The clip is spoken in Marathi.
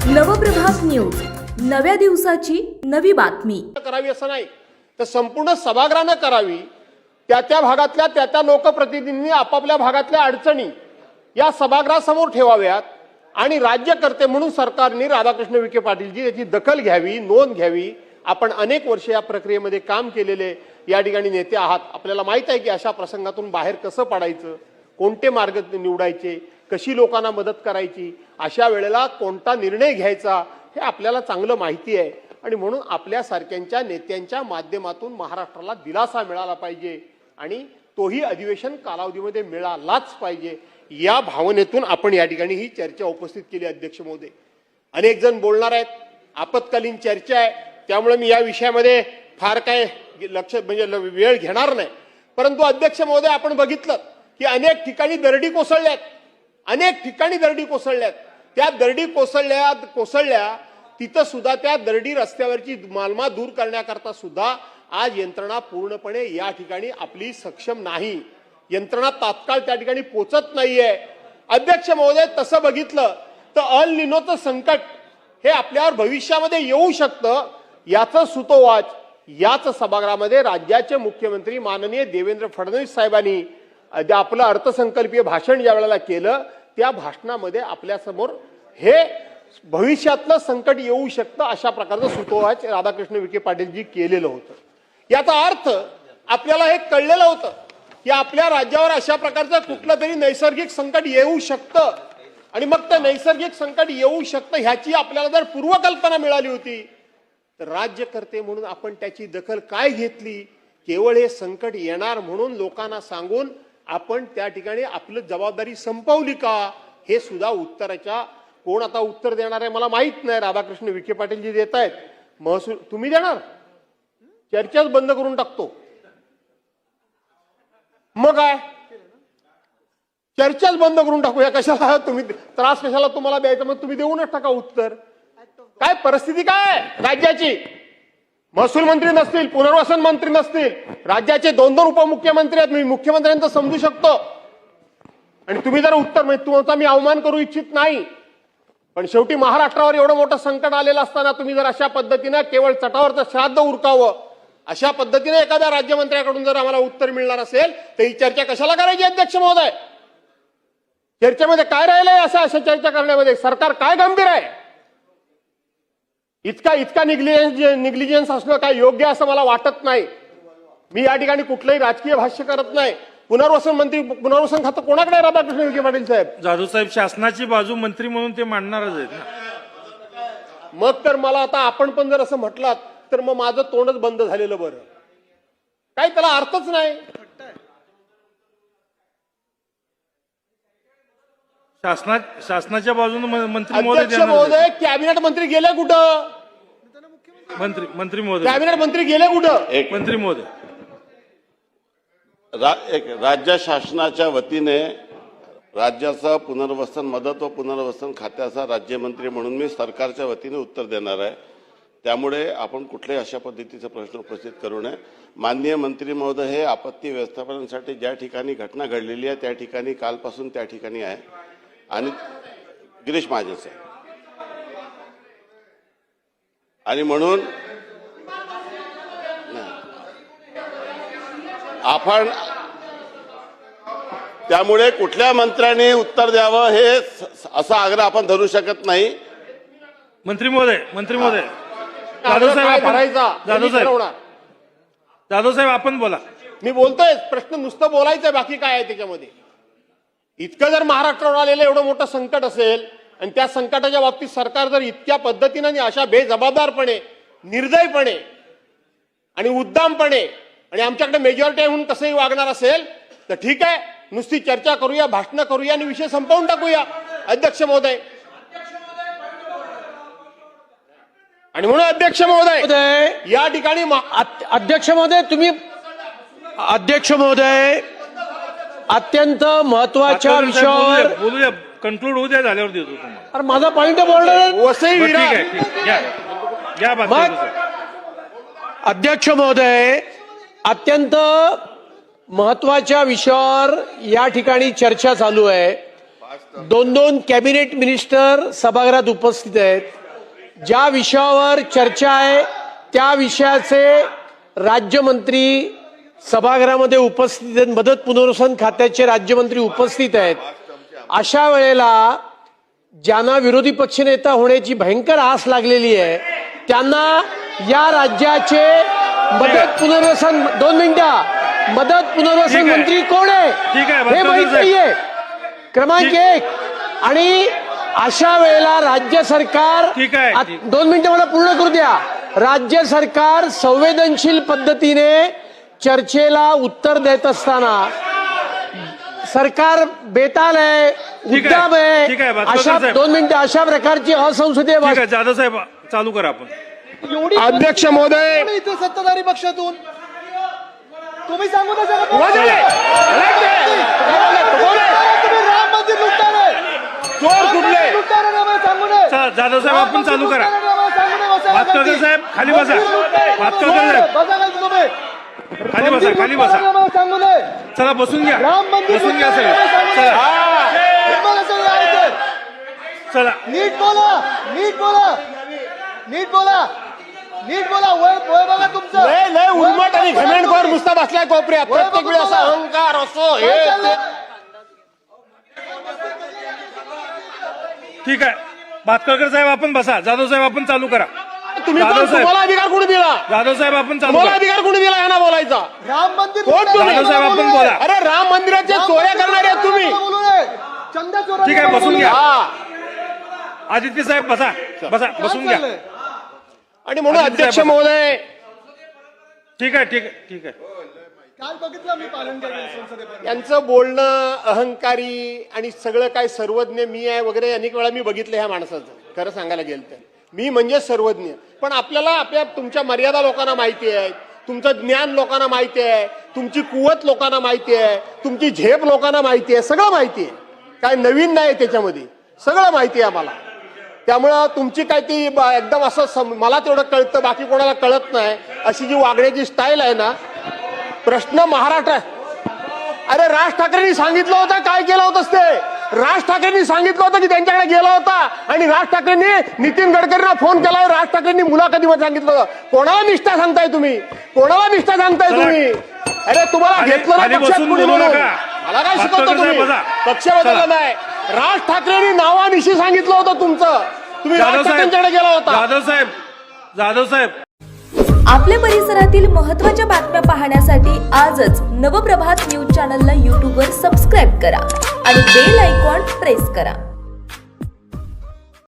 नवप्रभात न्यूज, नव्या दिवसाची नवी बातमी. करावी असं नाही तर संपूर्ण सभागृहानं करावी. त्या भागातल्या त्या लोकप्रतिनिधींनी आपापल्या भागातल्या अडचणी या सभागृहासमोर ठेवाव्यात आणि राज्यकर्ते म्हणून सरकारने राधाकृष्ण विखे पाटीलजी याची दखल घ्यावी, नोंद घ्यावी. आपण अनेक वर्षे या प्रक्रियेमध्ये काम केलेले या ठिकाणी नेते आहात. आपल्याला माहित आहे की अशा प्रसंगातून बाहेर कसं पडायचं, कोणते मार्ग निवडायचे, कशी लोकांना मदत करायची, अशा वेळेला कोणता निर्णय घ्यायचा हे आपल्याला चांगलं माहिती आहे. आणि म्हणून आपल्यासारख्यांच्या नेत्यांच्या माध्यमातून महाराष्ट्राला दिलासा मिळाला पाहिजे आणि तोही अधिवेशन कालावधीमध्ये मिळालाच पाहिजे. या भावनेतून आपण या ठिकाणी ही चर्चा उपस्थित केली. अध्यक्ष महोदय, अनेक जण बोलणार आहेत, आपत्कालीन चर्चा आहे, त्यामुळे मी या विषयामध्ये फार काय लक्ष म्हणजे वेळ घेणार नाही. परंतु अध्यक्ष महोदय, आपण बघितलं की अनेक ठिकाणी दरडी कोसळल्यात, अनेक ठिकाणी दरडी कोसळल्यात. त्या दरडी कोसळल्या तिथं सुद्धा त्या दरडी रस्त्यावरची मालमा दूर करण्याकरता सुद्धा आज यंत्रणा पूर्णपणे या ठिकाणी आपली सक्षम नाही. यंत्रणा तात्काळ त्या ठिकाणी पोचत नाहीये. अध्यक्ष महोदय, तसं बघितलं तर अल निनोचं संकट हे आपल्यावर भविष्यामध्ये येऊ शकतं. याचं सुतोवाच याच सभागृहामध्ये राज्याचे मुख्यमंत्री माननीय देवेंद्र फडणवीस साहेबांनी आपलं अर्थसंकल्पीय भाषण ज्या वेळेला केलं त्या भाषणामध्ये आपल्यासमोर हे भविष्यातलं संकट येऊ शकतं अशा प्रकारचं सुतोवाच राधाकृष्ण विखे पाटीलजी केलेलं होतं. याचा अर्थ आपल्याला हे कळलेलं होतं की आपल्या राज्यावर अशा प्रकारचं कुठलं तरी नैसर्गिक संकट येऊ शकतं आणि मग ते नैसर्गिक संकट येऊ शकतं ह्याची आपल्याला जर पूर्वकल्पना मिळाली होती तर राज्यकर्ते म्हणून आपण त्याची दखल काय घेतली? केवळ हे संकट येणार म्हणून लोकांना सांगून आपण त्या ठिकाणी आपली जबाबदारी संपवली का? हे सुद्धा उत्तराच्या कोण आता उत्तर देणार आहे मला माहित नाही. राधाकृष्ण विखे पाटीलजी देत आहेत. महसूल तुम्ही देणार? चर्चाच बंद करून टाकतो. मग काय चर्चाच बंद करून टाकूया? कशाला तुम्ही त्रास कशाला तुम्हाला द्यायचा? मग तुम्ही देऊनच टाका उत्तर. काय परिस्थिती काय राज्याची? महसूल मंत्री नसतील, पुनर्वसन मंत्री नसतील, राज्याचे 2-2 उपमुख्यमंत्री आहेत. मी मुख्यमंत्र्यांचं समजू शकतो आणि तुम्ही जर उत्तर म्हणजे तुमचा मी अवमान करू इच्छित नाही, पण शेवटी महाराष्ट्रावर एवढं मोठं संकट आलेलं असताना तुम्ही जर अशा पद्धतीनं केवळ चटावरचं श्राद्ध उरकावं अशा पद्धतीने एखाद्या राज्यमंत्र्याकडून जर आम्हाला उत्तर मिळणार असेल तर ही चर्चा कशाला करायची? अध्यक्ष महोदय, चर्चेमध्ये काय राहिलंय? अशा चर्चा करण्यामध्ये सरकार काय गंभीर आहे? इतका निग्लिजन्स असणं काय योग्य असं मला वाटत नाही. मी या ठिकाणी कुठलंही राजकीय भाष्य करत नाही. पुनर्वसन खातं कोणाकडे? राधाकृष्ण विखे पाटील साहेब. जाधव साहेब शासनाची बाजू मंत्री म्हणून ते मांडणारच आहेत ना. मग तर मला आता आपण पण जर असं म्हटलात तर मग माझं तोंडच बंद झालेलं बरं. काही त्याला अर्थच नाही. शासनाच्या बाजूने मंत्री अध्यक्ष महोदय, कॅबिनेट मंत्री गेले कुठं? मंत्री महोदय, कॅबिनेट मंत्री गेले कुठं? मंत्री महोदय, राज्य शासनाच्या वतीने राज्याचा पुनर्वसन मदत व पुनर्वसन खात्याचा राज्यमंत्री म्हणून मी सरकारच्या वतीने उत्तर देणार आहे. त्यामुळे आपण कुठल्याही अशा पद्धतीचा प्रश्न उपस्थित करू नये. माननीय मंत्री महोदय हे आपत्ती व्यवस्थापनासाठी ज्या ठिकाणी घटना घडलेली आहे त्या ठिकाणी कालपासून त्या ठिकाणी आहे आणि गिरीश महाजन साहेब आणि म्हणून आपण त्यामुळे कुठल्या मंत्र्याने उत्तर द्यावं हे असा आग्रह आपण धरू शकत नाही. मंत्री महोदय, जाधव साहेब आपण बोला. मी बोलतोय, प्रश्न नुसतं बोलायचंय, बाकी काय आहे त्याच्यामध्ये? इतकं जर महाराष्ट्रावर आलेलं एवढं मोठं संकट असेल आणि त्या संकटाच्या बाबतीत सरकार जर इतक्या पद्धतीने आणि अशा बेजबाबदारपणे, निर्दयपणे आणि उद्दामपणे आणि आमच्याकडे मेजॉरिटी आहे म्हणून कसंही वागणार असेल तर ठीक आहे, नुसती चर्चा करूया, भाषणं करूया आणि विषय संपवून टाकूया. अध्यक्ष महोदय, आणि म्हणून अध्यक्ष महोदय या ठिकाणी अध्यक्ष महोदय अत्यंत महत्वाच्या विषयावर बोलूया. कन्क्लूड होऊ द्या, झाल्यावर देतो तुम्हाला. अरे माझा पॉइंट बोलणार. वसई विरार. अध्यक्ष महोदय अत्यंत महत्वाच्या विषयावर या ठिकाणी चर्चा चालू आहे. दोन कॅबिनेट मिनिस्टर सभागृहात उपस्थित आहेत. ज्या विषयावर चर्चा आहे त्या विषयाचे राज्यमंत्री सभागृहामध्ये उपस्थित आहेत. मदत पुनर्वसन खात्याचे राज्यमंत्री उपस्थित आहेत. अशा वेळेला ज्यांना विरोधी पक्षनेता होण्याची भयंकर आस लागलेली आहे त्यांना या राज्याचे मदत पुनर्वसन 2 मिनिटं मदत पुनर्वसन ठीक आहे. मंत्री कोण आहे ठीक आहे, हे माहित नाहीये. क्रमांक 1 आणि अशा वेळेला राज्य सरकार ठीक आहे. 2 मिनिटं मला पूर्ण करू द्या. राज्य सरकार संवेदनशील पद्धतीने चर्चेला उत्तर देत असताना सरकार बेताल आहे, ठीक आहे. उद्दाम आहे. ठीक आहे, भास्कर अशा साहेब. 2 मिनिटं अशा प्रकारची असंसदीय ठीक आहे जाधव साहेब चालू करा आपण. अध्यक्ष महोदय, इथे सत्ताधारी पक्षातून तुम्ही सांगू नाही शकत. वाजले. तुम्ही राम मंदिर लुटताय. चोर कुठले? लुटताय आम्हाला सांगू नये. चला, जाधव साहेब आपण चालू करा. भातकर साहेब खाली बसा. भातकर साहेब बसा खाली तुम्ही. खाली बसा, खाली बसा. आम्हाला सांगू नये. चला बसून घ्या. राम मंदिर बसून घ्या लुटताय सगळे. आम्हाला सांगू चला नये. तुम्हाला सगळे आहे ते. चला नीट बोला, नीट बोला, नीट बोला, नीट बोला. वय बघा तुमचं. लय लय उर्मट आणि घमेंडखोर नुसता बसलाय कोपऱ्यात. प्रत्येक वेळी असा अहंकार असो हे ते. ठीक आहे. भातकर साहेब आपण बसा. जाधव साहेब आपण चालू करा. तुम्ही जाधव कोण? साहेब. तुम्हाला अधिकार कोणी दिला? जाधव साहेब आपण चालू तुम्हाला करा. अधिकार कोणी दिला यांना बोलायचा? राम मंदिर कोण तुम्ही? जाधव साहेब आपण बोला. अरे राम मंदिराच्या चोऱ्या करणारे आहेत तुम्ही. बोलू नये. चंदा चोरा. ठीक आहे, बसून घ्या. हा. आदित्य साहेब बसा. बसा बसून घ्या. आणि म्हणून आदित्य अध्यक्ष साहेब. महोदय, ठीक आहे ठीक आहे ठीक आहे. काल बघितलं मी पालन केलं संसदेपर्यंत. यांचं बोलणं अहंकारी आणि सगळं काय सर्वज्ञ मी आहे वगैरे अनेक वेळा मी बघितलं ह्या माणसाचं. खरं सांगायला गेलं तर मी म्हणजे सर्वज्ञ. पण आपल्याला तुमच्या मर्यादा लोकांना माहिती आहे, तुमचं ज्ञान लोकांना माहिती आहे, तुमची कुवत लोकांना माहिती आहे, तुमची झेप लोकांना माहिती आहे, सगळं माहिती आहे. काय नवीन नाही त्याच्यामध्ये, सगळं माहिती आहे आम्हाला. त्यामुळं तुमची काय ती एकदम असं मला तेवढं कळतं बाकी कोणाला कळत नाही अशी जी वागण्याची स्टाईल आहे ना. प्रश्न महाराष्ट्र. अरे राज ठाकरेंनी सांगितलं होतं काय केलं होतंस ते. राज ठाकरेंनी सांगितलं होतं की त्यांच्याकडे गेला होता आणि राज ठाकरेंनी नितीन गडकरींना फोन केला. राज ठाकरेंनी मुलाखतीमध्ये सांगितलं होतं. कोणाला निष्ठा सांगताय तुम्ही? कोणाला निष्ठा सांगताय तुम्ही? अरे तुम्हाला घेतलं ना पक्षात कुणी म्हणून. मला काय शिकवतो तुम्ही? पक्ष बदलला नाही. राज ठाकरेंनी नावानिशी सांगितलं होतं तुमचं. तुम्ही राज ठाकरेंच्याकडे गेला होता. जाधव साहेब आपल्या परिसरातील महत्त्वाच्या बातम्या पाहण्यासाठी आजच नवप्रभात न्यूज चॅनलला यूट्यूबवर सबस्क्राईब करा आणि बेल आयकॉन प्रेस करा.